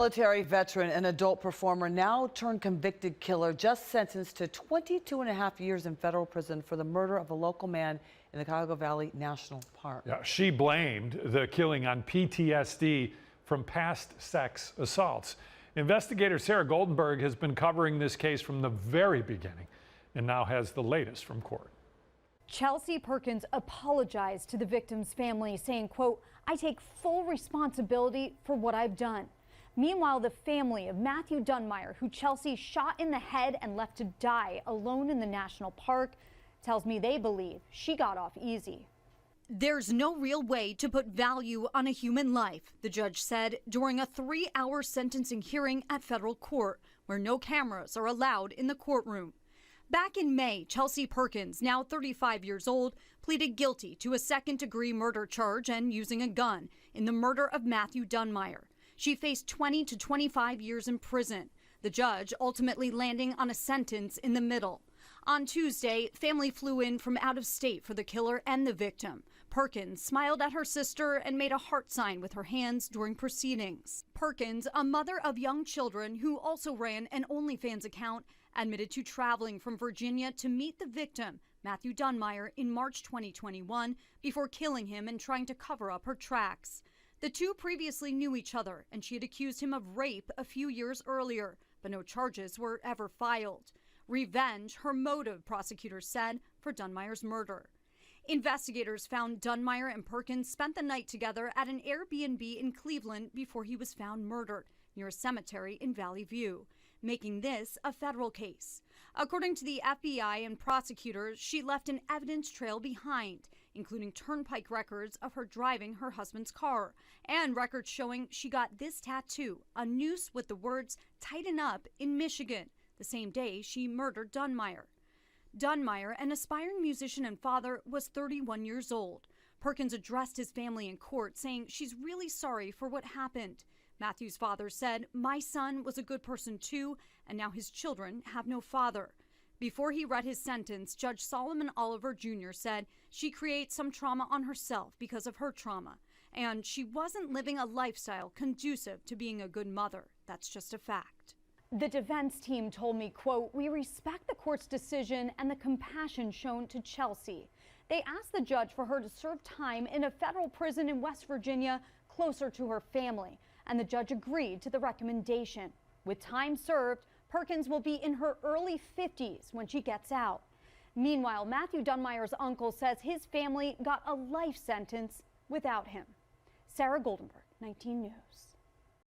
Military veteran and adult performer, now turned convicted killer, just sentenced to 22.5 years in federal prison for the murder of a local man in the Cuyahoga Valley National Park. Yeah, she blamed the killing on PTSD from past sex assaults. Investigator Sarah Goldenberg has been covering this case from the very beginning and now has the latest from court. Chelsea Perkins apologized to the victim's family, saying, quote, "I take full responsibility for what I've done." Meanwhile, the family of Matthew Dunmire, who Chelsea shot in the head and left to die alone in the national park, tells me they believe she got off easy. There's no real way to put value on a human life, the judge said during a 3-hour sentencing hearing at federal court, where no cameras are allowed in the courtroom. Back in May, Chelsea Perkins, now 35 years old, pleaded guilty to a second-degree murder charge and using a gun in the murder of Matthew Dunmire. She faced 20 to 25 years in prison, the judge ultimately landing on a sentence in the middle. On Tuesday, family flew in from out of state for the killer and the victim. Perkins smiled at her sister and made a heart sign with her hands during proceedings. Perkins, a mother of young children who also ran an OnlyFans account, admitted to traveling from Virginia to meet the victim, Matthew Dunmire, in March 2021 before killing him and trying to cover up her tracks. The two previously knew each other, and she had accused him of rape a few years earlier, but no charges were ever filed. Revenge, her motive, prosecutors said, for Dunmire's murder. Investigators found Dunmire and Perkins spent the night together at an Airbnb in Cleveland before he was found murdered near a cemetery in Valley View, making this a federal case. According to the FBI and prosecutors, she left an evidence trail behind, including turnpike records of her driving her husband's car and records showing she got this tattoo, a noose with the words "Tighten Up" in Michigan, the same day she murdered Dunmire. Dunmire, an aspiring musician and father, was 31 years old. Perkins addressed his family in court, saying she's really sorry for what happened. Matthew's father said, "My son was a good person too, and now his children have no father." Before he read his sentence, Judge Solomon Oliver Jr. said she creates some trauma on herself because of her trauma, and she wasn't living a lifestyle conducive to being a good mother. That's just a fact. The defense team told me, quote, "We respect the court's decision and the compassion shown to Chelsea." They asked the judge for her to serve time in a federal prison in West Virginia closer to her family, and the judge agreed to the recommendation. With time served, Perkins will be in her early 50s when she gets out. Meanwhile, Matthew Dunmire's uncle says his family got a life sentence without him. Sarah Goldenberg, 19 News.